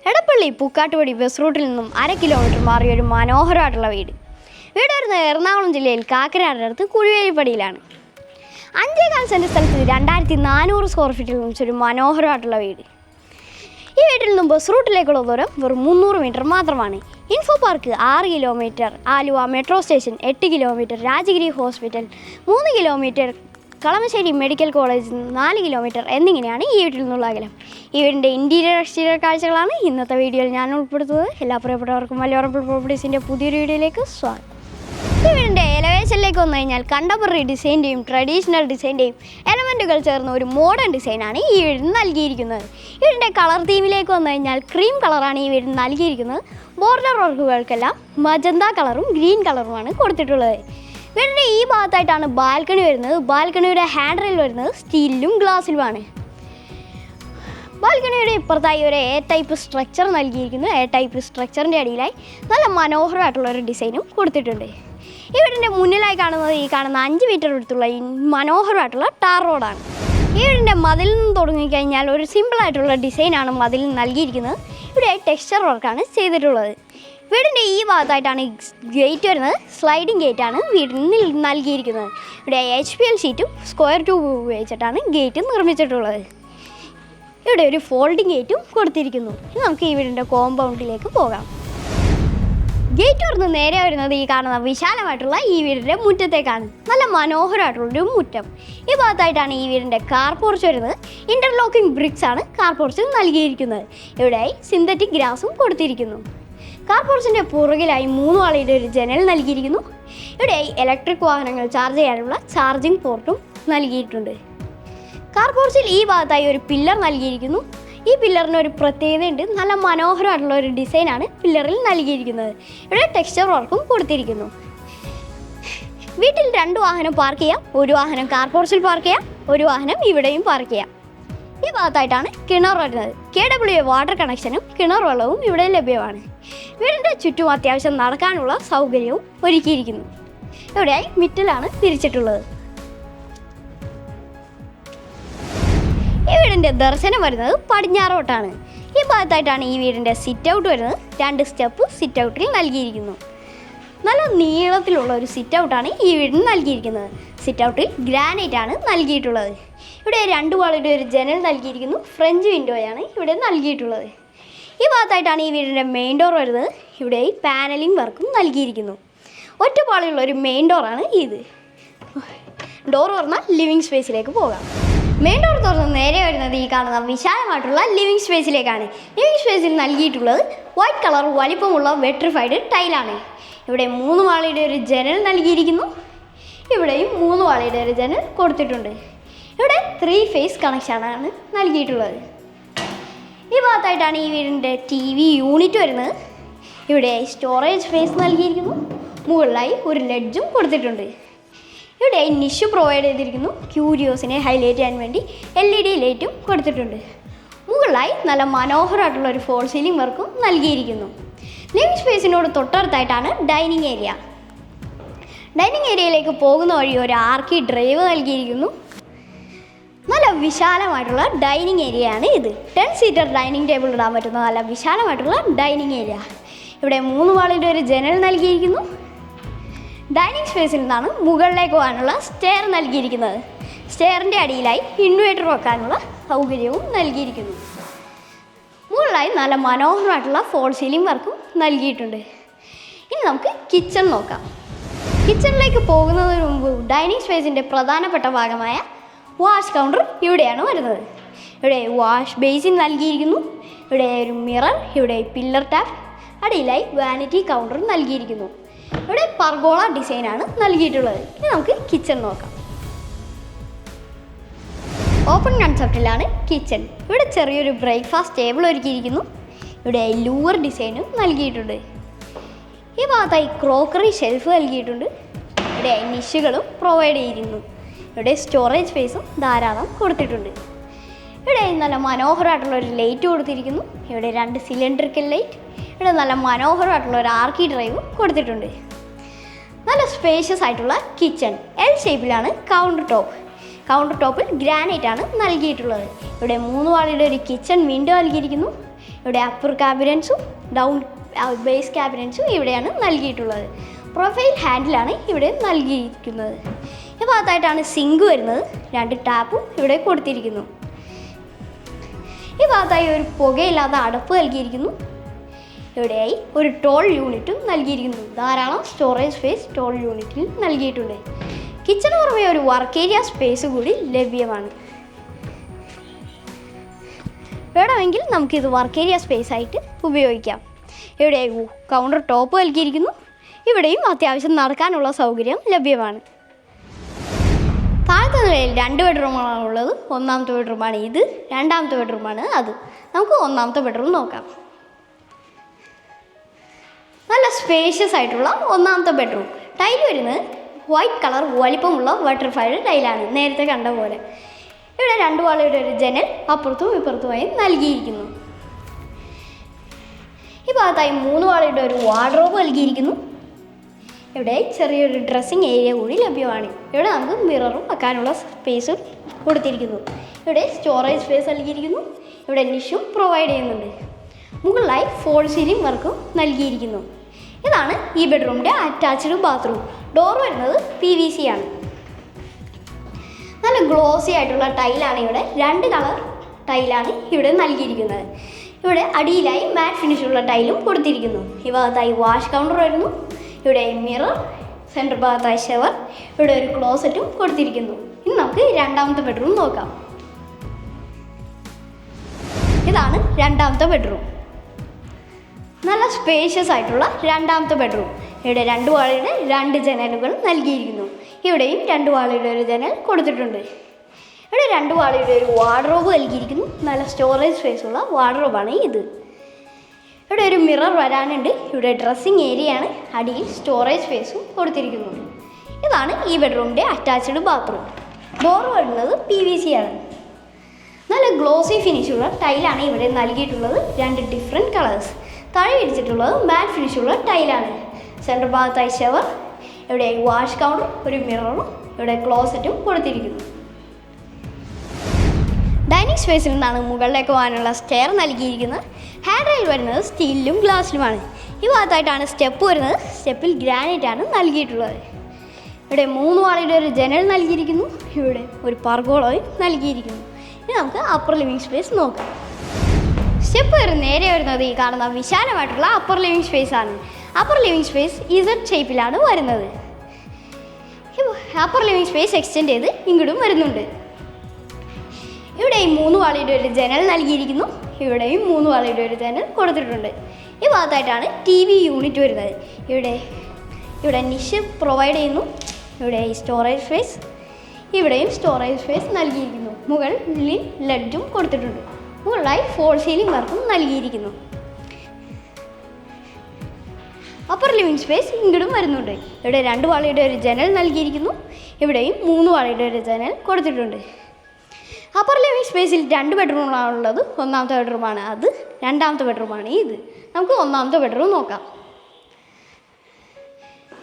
Edappally Pookkattupadi bus റൂട്ടിൽ നിന്നും 1/2 kilometre മാറിയ ഒരു മനോഹരമായിട്ടുള്ള വീട് വരുന്നത് എറണാകുളം ജില്ലയിൽ കാക്കനാടിനടുത്ത് കുഴിവേലിപ്പടിയിലാണ്. 5.4 സെൻറ്റ് സ്ഥലത്ത് 2400 സ്ക്വയർ ഫീറ്റിൽ നിർമ്മിച്ചൊരു മനോഹരമായിട്ടുള്ള വീട്. ഈ വീട്ടിൽ നിന്നും ബസ് റൂട്ടിലേക്കുള്ള ദൂരം വെറും 300 മീറ്റർ മാത്രമാണ്. Info park 6 kilometre, Aluva metro station 8 kilometre, Rajagiri hospital 3 kilometre, Kalamassery medical college 4 kilometre എന്നിങ്ങനെയാണ് ഈ വീട്ടിൽ നിന്നുള്ള അകലം. ഈ വീടിൻ്റെ ഇൻറ്റീരിയർ എക്സ്റ്റീരിയർ കാഴ്ചകളാണ് ഇന്നത്തെ വീഡിയോയിൽ ഞാൻ ഉൾപ്പെടുത്തുന്നത്. എല്ലാ പ്രിയപ്പെട്ടവർക്കും മലയോറം പ്രോപ്പർട്ടീസിൻ്റെ പുതിയൊരു വീഡിയോയിലേക്ക് സ്വാഗതം. ഈ വീടിൻ്റെ എലവേഷനിലേക്ക് വന്നു കഴിഞ്ഞാൽ കണ്ടംപററി ഡിസൈൻ്റെയും ട്രഡീഷണൽ ഡിസൈൻ്റെയും എലമെൻറ്റുകൾ ചേർന്ന ഒരു മോഡേൺ ഡിസൈനാണ് ഈ വീടിന് നൽകിയിരിക്കുന്നത്. ഈ വീടിൻ്റെ കളർ തീമിലേക്ക് വന്നു കഴിഞ്ഞാൽ ക്രീം കളറാണ് ഈ വീടിന് നൽകിയിരിക്കുന്നത്. ബോർഡർ വർക്കുകൾക്കെല്ലാം മജന്ത കളറും ഗ്രീൻ കളറുമാണ് കൊടുത്തിട്ടുള്ളത്. വീടിൻ്റെ ഈ ഭാഗത്തായിട്ടാണ് ബാൽക്കണി വരുന്നത്. ബാൽക്കണിയുടെ ഹാൻഡ് റെയിൽ വരുന്നത് സ്റ്റീലിലും ഗ്ലാസ്സിലുമാണ്. ബാൽക്കണിയുടെ ഇപ്പുറത്തായി ഒരു എ ടൈപ്പ് സ്ട്രക്ചർ നൽകിയിരിക്കുന്നു. എ ടൈപ്പ് സ്ട്രക്ചറിൻ്റെ അടിയിലായി നല്ല മനോഹരമായിട്ടുള്ളൊരു ഡിസൈനും കൊടുത്തിട്ടുണ്ട്. ഈ വീടിൻ്റെ മുന്നിലായി കാണുന്നത് ഈ കാണുന്ന 5 മീറ്റർ അടുത്തുള്ള ഈ മനോഹരമായിട്ടുള്ള ടാർ റോഡാണ്. ഈ വീടിൻ്റെ മതിലിൽ നിന്ന് തുടങ്ങിക്കഴിഞ്ഞാൽ ഒരു സിമ്പിളായിട്ടുള്ള ഡിസൈനാണ് മതിലിൽ നൽകിയിരിക്കുന്നത്. ഇവിടെ ടെക്സ്ചർ വർക്കാണ് ചെയ്തിട്ടുള്ളത്. വീടിൻ്റെ ഈ ഭാഗത്തായിട്ടാണ് ഗേറ്റ് വരുന്നത്. സ്ലൈഡിങ് ഗേറ്റാണ് വീടിന് നൽകിയിരിക്കുന്നത്. ഇവിടെ HPL ഷീറ്റും സ്ക്വയർ ട്യൂബ് ഉപയോഗിച്ചിട്ടാണ് ഗേറ്റ് നിർമ്മിച്ചിട്ടുള്ളത്. ഇവിടെ ഒരു ഫോൾഡിംഗ് ഗേറ്റും കൊടുത്തിരിക്കുന്നു. ഇനി നമുക്ക് ഈ വീടിൻ്റെ കോമ്പൗണ്ടിലേക്ക് പോകാം. ഗേറ്റ് തുറന്ന് നേരെ വരുന്നത് ഈ കാണുന്ന വിശാലമായിട്ടുള്ള ഈ വീടിൻ്റെ മുറ്റത്തേക്കാണ്. നല്ല മനോഹരമായിട്ടുള്ളൊരു മുറ്റം. ഈ ഭാഗത്തായിട്ടാണ് ഈ വീടിൻ്റെ കാർ പോർച്ച് വരുന്നത്. ഇൻ്റർലോക്കിംഗ് ബ്രിക്സ് ആണ് കാർ പോർച്ചിൽ നൽകിയിരിക്കുന്നത്. ഇവിടെയായി സിന്തറ്റിക് ഗ്രാസും കൊടുത്തിരിക്കുന്നു. കാർ പോർച്ചിൻ്റെ പുറകിലായി 3 വാളയുടെ ഒരു ജനൽ നൽകിയിരിക്കുന്നു. ഇവിടെയായി ഇലക്ട്രിക് വാഹനങ്ങൾ ചാർജ് ചെയ്യാനുള്ള ചാർജിംഗ് പോർട്ടും നൽകിയിട്ടുണ്ട്. കാർ പോർച്ചിൽ ഈ ഭാഗത്തായി ഒരു പില്ലർ നൽകിയിരിക്കുന്നു. ഈ പില്ലറിന് ഒരു പ്രത്യേകതയുണ്ട്. നല്ല മനോഹരമായിട്ടുള്ള ഒരു ഡിസൈനാണ് പില്ലറിൽ നൽകിയിരിക്കുന്നത്. ഇവിടെ ടെക്സ്ചർ വർക്കും കൊടുത്തിരിക്കുന്നു. വീട്ടിൽ 2 വാഹനം പാർക്ക് ചെയ്യാം. ഒരു വാഹനം കാർ പോർച്ചിൽ പാർക്ക് ചെയ്യാം, ഒരു വാഹനം ഇവിടെയും പാർക്ക് ചെയ്യാം. ഈ ഭാഗത്തായിട്ടാണ് കിണർ വരുന്നത്. KWA വാട്ടർ കണക്ഷനും കിണർ വെള്ളവും ഇവിടെ ലഭ്യമാണ്. വീടിൻ്റെ ചുറ്റും അത്യാവശ്യം നടക്കാനുള്ള സൗകര്യവും ഒരുക്കിയിരിക്കുന്നു. ഇവിടെയായി മിറ്റലാണ് തിരിച്ചിട്ടുള്ളത്. ഈ വീടിൻ്റെ ദർശനം വരുന്നത് പടിഞ്ഞാറോട്ടാണ്. ഈ ഭാഗത്തായിട്ടാണ് ഈ വീടിൻ്റെ സിറ്റ് ഔട്ട് വരുന്നത്. 2 സ്റ്റെപ്പ് സിറ്റ് ഔട്ടിൽ നൽകിയിരിക്കുന്നു. നല്ല നീളത്തിലുള്ള ഒരു സിറ്റ് ഔട്ടാണ് ഈ വീടിന് നൽകിയിരിക്കുന്നത്. സിറ്റ് ഔട്ടിൽ ഗ്രാനൈറ്റ് ആണ് നൽകിയിട്ടുള്ളത്. ഇവിടെ 2 വാളയുടെ ഒരു ജനൽ നൽകിയിരിക്കുന്നു. ഫ്രഞ്ച് വിൻഡോയാണ് ഇവിടെ നൽകിയിട്ടുള്ളത്. ഈ ഭാഗത്തായിട്ടാണ് ഈ വീടിൻ്റെ മെയിൻ ഡോർ വരുന്നത്. ഇവിടെ പാനലിംഗ് വർക്കും നൽകിയിരിക്കുന്നു. ഒറ്റപ്പാളിയുള്ള ഒരു മെയിൻ ഡോറാണ് ഇത്. ഡോർ തുറന്നാൽ ലിവിങ് സ്പേസിലേക്ക് പോകാം. മെയിൻ ഡോർ തുറന്ന് നേരെ വരുന്നത് ഈ കാണുന്ന വിശാലമായിട്ടുള്ള ലിവിങ് സ്പേസിലേക്കാണ്. ലിവിങ് സ്പേസിൽ നൽകിയിട്ടുള്ളത് വൈറ്റ് കളർ വലിപ്പമുള്ള വെട്രിഫൈഡ് ടൈലാണ്. ഇവിടെ 3 വാളയുടെ ഒരു ജനൽ നൽകിയിരിക്കുന്നു. ഇവിടെയും 3 വാളയുടെ ഒരു ജനൽ കൊടുത്തിട്ടുണ്ട്. ഇവിടെ 3 ഫേസ് കണക്ഷനാണ് നൽകിയിട്ടുള്ളത്. ഈ ഭാഗത്തായിട്ടാണ് ഈ വീടിൻ്റെ TV യൂണിറ്റ് വരുന്നത്. ഇവിടെ സ്റ്റോറേജ് സ്പേസ് നൽകിയിരിക്കുന്നു. മുകളിലായി ഒരു ലെഡ്ജും കൊടുത്തിട്ടുണ്ട്. ഇവിടെ നിഷ് പ്രൊവൈഡ് ചെയ്തിരിക്കുന്നു. ക്യൂരിയോസിനെ ഹൈലൈറ്റ് ചെയ്യാൻ വേണ്ടി LED ലൈറ്റും കൊടുത്തിട്ടുണ്ട്. മുകളിലായി നല്ല മനോഹരമായിട്ടുള്ള ഒരു ഫോൾ സീലിംഗ് വർക്കും നൽകിയിരിക്കുന്നു. ലിവിങ് സ്പേസിനോട് തൊട്ടടുത്തായിട്ടാണ് ഡൈനിങ് ഏരിയ. ഡൈനിങ് ഏരിയയിലേക്ക് പോകുന്ന വഴി ഒരു ആർക്കി ഡ്രൈവ് നൽകിയിരിക്കുന്നു. നല്ല വിശാലമായിട്ടുള്ള ഡൈനിങ് ഏരിയയാണ് ഇത്. 10 സീറ്റർ ഡൈനിങ് ടേബിൾ ഇടാൻ പറ്റുന്ന നല്ല വിശാലമായിട്ടുള്ള ഡൈനിങ് ഏരിയ. ഇവിടെ 3 വാളയുടെ ഒരു ജനൽ നൽകിയിരിക്കുന്നു. ഡൈനിങ് സ്പേസിൽ നിന്നാണ് മുകളിലേക്ക് പോകാനുള്ള സ്റ്റെയർ നൽകിയിരിക്കുന്നത്. സ്റ്റെയറിൻ്റെ അടിയിലായി ഇൻവേർട്ടർ വെക്കാനുള്ള സൗകര്യവും നൽകിയിരിക്കുന്നു. മുകളിലായി നല്ല മനോഹരമായിട്ടുള്ള ഫോൾ സീലിംഗ് വർക്കും നൽകിയിട്ടുണ്ട്. ഇനി നമുക്ക് കിച്ചൺ നോക്കാം. കിച്ചണിലേക്ക് പോകുന്നതിന് മുമ്പ് ഡൈനിങ് സ്പേസിൻ്റെ പ്രധാനപ്പെട്ട ഭാഗമായ വാഷ് കൗണ്ടർ ഇവിടെയാണ് വരുന്നത്. ഇവിടെ വാഷ് ബേസിൻ നൽകിയിരിക്കുന്നു. ഇവിടെ ഒരു മിറർ, ഇവിടെ പില്ലർ ടാപ്പ്, അടിയിലായി വാനിറ്റി കൗണ്ടർ നൽകിയിരിക്കുന്നു. ഇവിടെ പർഗോള ഡിസൈനാണ് നൽകിയിട്ടുള്ളത്. ഇനി നമുക്ക് കിച്ചൺ നോക്കാം. ഓപ്പൺ കൺസെപ്റ്റിലാണ് കിച്ചൺ. ഇവിടെ ചെറിയൊരു ബ്രേക്ക്ഫാസ്റ്റ് ടേബിൾ ഒരുക്കിയിരിക്കുന്നു. ഇവിടെ ലൂവർ ഡിസൈനും നൽകിയിട്ടുണ്ട്. ഈ ഭാഗത്തായി ക്രോക്കറി ഷെൽഫ് നൽകിയിട്ടുണ്ട്. ഇവിടെ നിഷുകളും പ്രൊവൈഡ് ചെയ്തിരുന്നു. ഇവിടെ സ്റ്റോറേജ് സ്പേസും ധാരാളം കൊടുത്തിട്ടുണ്ട്. ഇവിടെ നല്ല മനോഹരമായിട്ടുള്ള ഒരു ലൈറ്റ് കൊടുത്തിരിക്കുന്നു. ഇവിടെ 2 സിലിണ്ടറിക്കൽ ലൈറ്റ്. ഇവിടെ നല്ല മനോഹരമായിട്ടുള്ള ഒരു ആർക്കി ഡ്രൈവും കൊടുത്തിട്ടുണ്ട്. നല്ല സ്പേഷ്യസ് ആയിട്ടുള്ള കിച്ചൺ. L ഷേപ്പിലാണ് കൗണ്ടർ ടോപ്പ്. കൗണ്ടർ ടോപ്പിൽ ഗ്രാനൈറ്റ് ആണ് നൽകിയിട്ടുള്ളത്. ഇവിടെ 3 വാളയുടെ ഒരു കിച്ചൺ വിൻഡോ നൽകിയിരിക്കുന്നു. ഇവിടെ അപ്പർ ക്യാബിനറ്റ്സും ഡൗൺ ബേസ് ക്യാബിനറ്റ്സും ഇവിടെയാണ് നൽകിയിട്ടുള്ളത്. പ്രൊഫൈൽ ഹാൻഡിലാണ് ഇവിടെ നൽകിയിരിക്കുന്നത്. ഈ ഭാഗത്തായിട്ടാണ് സിങ്ക് വരുന്നത്. 2 ടാപ്പും ഇവിടെ കൊടുത്തിരിക്കുന്നു. ഈ ഭാഗത്തായി ഒരു പുകയില്ലാത്ത അടപ്പ് നൽകിയിരിക്കുന്നു. ഇവിടെയായി ഒരു ടോൾ യൂണിറ്റും നൽകിയിരിക്കുന്നു. ധാരാളം സ്റ്റോറേജ് സ്പേസ് ടോൾ യൂണിറ്റിൽ നൽകിയിട്ടുണ്ട്. കിച്ചന് പുറമെ ഒരു വർക്ക് ഏരിയ സ്പേസ് കൂടി ലഭ്യമാണ്. വേണമെങ്കിൽ നമുക്കിത് വർക്ക് ഏരിയ സ്പേസ് ആയിട്ട് ഉപയോഗിക്കാം. ഇവിടെ കൗണ്ടർ ടോപ്പ് നൽകിയിരിക്കുന്നു. ഇവിടെയും അത്യാവശ്യം നടക്കാനുള്ള സൗകര്യം ലഭ്യമാണ്. താഴത്തെ നിലയിൽ 2 ബെഡ്റൂമാണ് ഉള്ളത്. ഒന്നാമത്തെ ബെഡ്റൂമാണ് ഇത്, രണ്ടാമത്തെ ബെഡ്റൂമാണ് അത്. നമുക്ക് ഒന്നാമത്തെ ബെഡ്റൂം നോക്കാം. നല്ല സ്പേഷ്യസ് ആയിട്ടുള്ള ഒന്നാമത്തെ ബെഡ്റൂം. ടൈൽ വരുന്നത് വൈറ്റ് കളർ വലിപ്പമുള്ള ബട്ടർഫ്ലൈ ടൈലാണ്, നേരത്തെ കണ്ട പോലെ. ഇവിടെ 2 വാളയുടെ ഒരു ജനൽ അപ്പുറത്തും ഇപ്പുറത്തുമായി നൽകിയിരിക്കുന്നു. ഈ ഭാഗത്തായി 3 വാളയുടെ ഒരു വാർഡ്രോബ് നൽകിയിരിക്കുന്നു. ഇവിടെ ചെറിയൊരു ഡ്രസ്സിങ് ഏരിയ കൂടി ലഭ്യമാണ്. ഇവിടെ നമുക്ക് മിററും വെക്കാനുള്ള സ്പേസും കൊടുത്തിരിക്കുന്നു. ഇവിടെ സ്റ്റോറേജ് സ്പേസ് നൽകിയിരിക്കുന്നു. ഇവിടെ നിഷും പ്രൊവൈഡ് ചെയ്യുന്നുണ്ട്. മുകളിലായി ഫോൾ സീലിംഗ് വർക്കും നൽകിയിരിക്കുന്നു. ഇതാണ് ഈ ബെഡ്റൂമിൻ്റെ അറ്റാച്ച്ഡ് ബാത്റൂം. ഡോർ വരുന്നത് PVC ആണ്. നല്ല ഗ്ലോസി ആയിട്ടുള്ള ടൈലാണ് ഇവിടെ. 2 കളർ ടൈലാണ് ഇവിടെ നൽകിയിരിക്കുന്നത്. ഇവിടെ അടിയിലായി മാറ്റ് ഫിനിഷുള്ള ടൈലും കൊടുത്തിരിക്കുന്നു. ഈ ഭാഗത്തായി വാഷ് കൗണ്ടർ വരുന്നു. ഇവിടെ മിറർ, സെൻറ്റർ ഭാഗത്തായി ഷവർ, ഇവിടെ ഒരു ക്ലോസറ്റും കൊടുത്തിരിക്കുന്നു. ഇനി നമുക്ക് രണ്ടാമത്തെ ബെഡ്റൂം നോക്കാം. ഇതാണ് രണ്ടാമത്തെ ബെഡ്റൂം. നല്ല സ്പേഷ്യസ് ആയിട്ടുള്ള രണ്ടാമത്തെ ബെഡ്റൂം. ഇവിടെ 2 വാളയുടെ 2 ജനലുകൾ നൽകിയിരിക്കുന്നു. ഇവിടെയും 2 വാളയുടെ ഒരു ജനൽ കൊടുത്തിട്ടുണ്ട്. ഇവിടെ 2 വാളയുടെ ഒരു വാർഡ്രോബ് നൽകിയിരിക്കുന്നു. നല്ല സ്റ്റോറേജ് സ്പേസുള്ള വാർഡ്രോബാണ് ഇത്. ഇവിടെ ഒരു മിറർ വരാനുണ്ട്. ഇവിടെ ഡ്രസ്സിങ് ഏരിയയാണ്. അടിയിൽ സ്റ്റോറേജ് സ്പേസും കൊടുത്തിരിക്കുന്നു. ഇതാണ് ഈ ബെഡ്റൂമിൻ്റെ അറ്റാച്ച്ഡ് ബാത്റൂം. ഡോർ വരുന്നത് PVC ആണ്. നല്ല ഗ്ലോസി ഫിനിഷുള്ള ടൈലാണ് ഇവിടെ നൽകിയിട്ടുള്ളത്. 2 ഡിഫറെൻറ്റ് കളേഴ്സ്. താഴെ വിരിച്ചിട്ടുള്ളത് മാറ്റ് ഫിനിഷുള്ള ടൈലാണ്. സെൻറ്റർ ഭാഗത്തായി ഷവർ, ഇവിടെ വാഷ് കൗണ്ടർ, ഒരു മിററും, ഇവിടെ ക്ലോസറ്റും കൊടുത്തിരിക്കുന്നു. ഡൈനിങ് സ്പേസിൽ നിന്നാണ് മുകളിലേക്ക് പോകാനുള്ള സ്റ്റെയർ നൽകിയിരിക്കുന്നത്. ഹാൻഡ് റെയിൽ വരുന്നത് സ്റ്റീലിലും ഗ്ലാസ്സിലുമാണ്. ഈ ഭാഗത്തായിട്ടാണ് സ്റ്റെപ്പ് വരുന്നത്. സ്റ്റെപ്പിൽ ഗ്രാനൈറ്റാണ് നൽകിയിട്ടുള്ളത്. ഇവിടെ 3 വാളയുടെ ഒരു ജനൽ നൽകിയിരിക്കുന്നു. ഇവിടെ ഒരു പർഗോളയും നൽകിയിരിക്കുന്നു. ഇനി നമുക്ക് അപ്പർ ലിവിങ് സ്പേസ് നോക്കാം. സ്റ്റെപ്പ് നേരെ വരുന്നത് ഈ കാണുന്ന വിശാലമായിട്ടുള്ള അപ്പർ ലിവിങ് സ്പേസ് ആണ്. അപ്പർ ലിവിങ് സ്പേസ് Z ഷേപ്പിലാണ് വരുന്നത്. അപ്പർ ലിവിങ് സ്പേസ് എക്സ്റ്റെൻഡ് ചെയ്ത് ഇങ്ങോട്ടും വരുന്നുണ്ട്. ഇവിടെ 3 വാളയുടെ ഒരു ജനൽ നൽകിയിരിക്കുന്നു. ഇവിടെയും 3 വാളയുടെ ഒരു ജനൽ കൊടുത്തിട്ടുണ്ട്. ഈ ഭാഗത്തായിട്ടാണ് TV യൂണിറ്റ് വരുന്നത്. ഇവിടെ നിഷ് പ്രൊവൈഡ് ചെയ്യുന്നു. ഇവിടെ സ്റ്റോറേജ് സ്പേസ്, ഇവിടെയും സ്റ്റോറേജ് സ്പേസ് നൽകിയിരിക്കുന്നു. മുകളിൽ ലെഡ്ജും കൊടുത്തിട്ടുണ്ട്. മുകളിലായി ഫോൾ സീലിംഗ് വർക്കും നൽകിയിരിക്കുന്നു. അപ്പർ ലിവിങ് സ്പേസ് ഇങ്ങോട്ടും വരുന്നുണ്ട്. ഇവിടെ 2 വാളയുടെ ഒരു ജനൽ നൽകിയിരിക്കുന്നു. ഇവിടെയും 3 വാളയുടെ ഒരു ജനൽ കൊടുത്തിട്ടുണ്ട്. അപ്പർ ലിവിങ് സ്പേസിൽ 2 ബെഡ്റൂമാണുള്ളത്. ഒന്നാമത്തെ ബെഡ്റൂമാണ് അത്, രണ്ടാമത്തെ ബെഡ്റൂമാണ് ഇത്. നമുക്ക് ഒന്നാമത്തെ ബെഡ്റൂം നോക്കാം.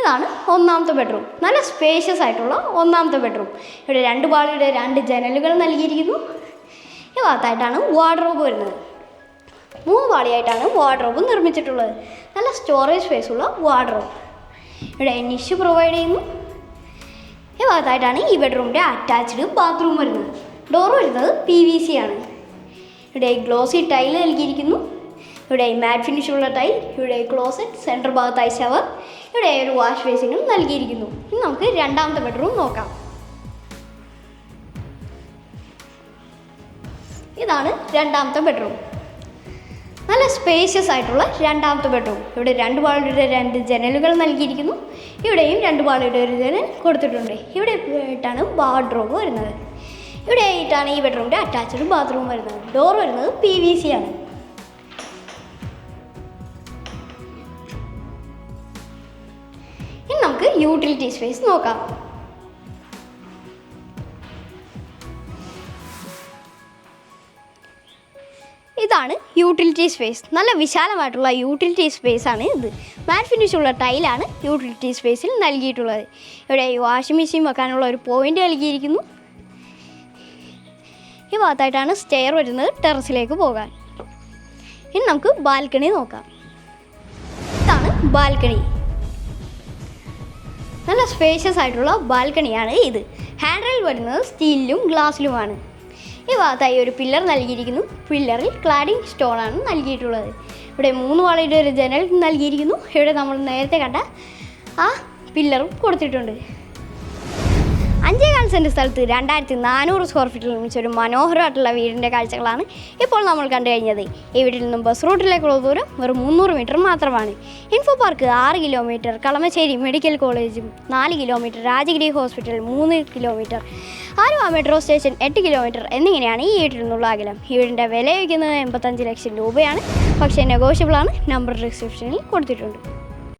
ഇതാണ് ഒന്നാമത്തെ ബെഡ്റൂം. നല്ല സ്പേഷ്യസ് ആയിട്ടുള്ള ഒന്നാമത്തെ ബെഡ്റൂം. ഇവിടെ 2 വാളയുടെ 2 ജനലുകൾ നൽകിയിരിക്കുന്നു. ഈ ഭാഗത്തായിട്ടാണ് വാർഡ്രോബ് വരുന്നത്. 3 വാളിയായിട്ടാണ് വാർഡ്രോബ് നിർമ്മിച്ചിട്ടുള്ളത്. നല്ല സ്റ്റോറേജ് സ്പേസുള്ള വാർഡ്രോബ്. ഇവിടെ നിഷ് പ്രൊവൈഡ് ചെയ്യുന്നു. ഈ ഭാഗത്തായിട്ടാണ് ഈ ബെഡ്റൂമിൻ്റെ അറ്റാച്ച്ഡ് ബാത്റൂം വരുന്നത്. ഡോർ വരുന്നത് PVC ആണ്. ഇവിടെ ഗ്ലോസി ടൈൽ നൽകിയിരിക്കുന്നു. ഇവിടെ മാറ്റ് ഫിനിഷുള്ള ടൈൽ, ഇവിടെ ക്ലോസറ്റ്, സെൻറ്റർ ഭാഗത്തായി ഷവർ, ഇവിടെ ഒരു വാഷ് ബേസിനും നൽകിയിരിക്കുന്നു. ഇനി നമുക്ക് രണ്ടാമത്തെ ബെഡ്റൂം നോക്കാം. ഇതാണ് രണ്ടാമത്തെ ബെഡ്റൂം. നല്ല സ്പേഷ്യസ് ആയിട്ടുള്ള രണ്ടാമത്തെ ബെഡ്റൂം. ഇവിടെ 2 വാളയുടെ 2 ജനലുകൾ നൽകിയിരിക്കുന്നു. ഇവിടെയും 2 വാളയുടെ ഒരു ജനൽ കൊടുത്തിട്ടുണ്ട്. ഇവിടെ ആയിട്ടാണ് വാർഡ്രോബ് വരുന്നത്. ഇവിടെ ആയിട്ടാണ് ഈ ബെഡ്റൂമിൻ്റെ അറ്റാച്ച്ഡ് ബാത്റൂം വരുന്നത്. ഡോർ വരുന്നത് PVC ആണ്. ഇനി നമുക്ക് യൂട്ടിലിറ്റി സ്പേസ് നോക്കാം. ഇതാണ് യൂട്ടിലിറ്റി സ്പേസ്. നല്ല വിശാലമായിട്ടുള്ള യൂട്ടിലിറ്റി സ്പേസ് ആണ് ഇത്. മാറ്റ് ഫിനിഷുള്ള ടൈലാണ് യൂട്ടിലിറ്റി സ്പേസിൽ നൽകിയിട്ടുള്ളത്. ഇവിടെ വാഷിംഗ് മെഷീൻ വെക്കാനുള്ള ഒരു പോയിൻ്റ് നൽകിയിരിക്കുന്നു. ഈ ഭാഗത്തായിട്ടാണ് സ്റ്റെയർ വരുന്നത് ടെറസിലേക്ക് പോകാൻ. ഇനി നമുക്ക് ബാൽക്കണി നോക്കാം. ഇതാണ് ബാൽക്കണി. നല്ല സ്പേഷ്യസ് ആയിട്ടുള്ള ബാൽക്കണിയാണ് ഇത്. ഹാൻഡ് റെയിൽ വരുന്നത് സ്റ്റീലിലും ഗ്ലാസ്സിലുമാണ്. ഈ ഭാഗത്തായി ഒരു പില്ലർ നൽകിയിരിക്കുന്നു. പില്ലറിൽ ക്ലാഡിംഗ് സ്റ്റോണാണ് നൽകിയിട്ടുള്ളത്. ഇവിടെ 3 വാളയുടെ ഒരു ജനൽ നൽകിയിരിക്കുന്നു. ഇവിടെ നമ്മൾ നേരത്തെ കണ്ട ആ പില്ലറും കൊടുത്തിട്ടുണ്ട്. 5.4 സെൻറ്റ് സ്ഥലത്ത് 2400 സ്ക്വയർ ഫീറ്റിൽ നിർമ്മിച്ച ഒരു മനോഹരമായിട്ടുള്ള വീടിൻ്റെ കാഴ്ചകളാണ് ഇപ്പോൾ നമ്മൾ കണ്ടു കഴിഞ്ഞത്. ഈ വീട്ടിൽ നിന്നും ബസ് റൂട്ടിലേക്കുള്ള ദൂരം വെറും 300 മീറ്റർ മാത്രമാണ്. Info park 6 kilometre, Kalamassery medical കോളേജും 4 kilometre, Rajagiri hospital 3 kilometre, Aluva metro station 8 kilometre എന്നിങ്ങനെയാണ് ഈ വീട്ടിൽ നിന്നുള്ള അകലം. ഈ വീടിൻ്റെ വില വയ്ക്കുന്നത് 85 ലക്ഷം രൂപയാണ്. പക്ഷേ നെഗോഷ്യബിളാണ്. നമ്പർ ഡിസ്ക്രിപ്ഷനിൽ കൊടുത്തിട്ടുണ്ട്.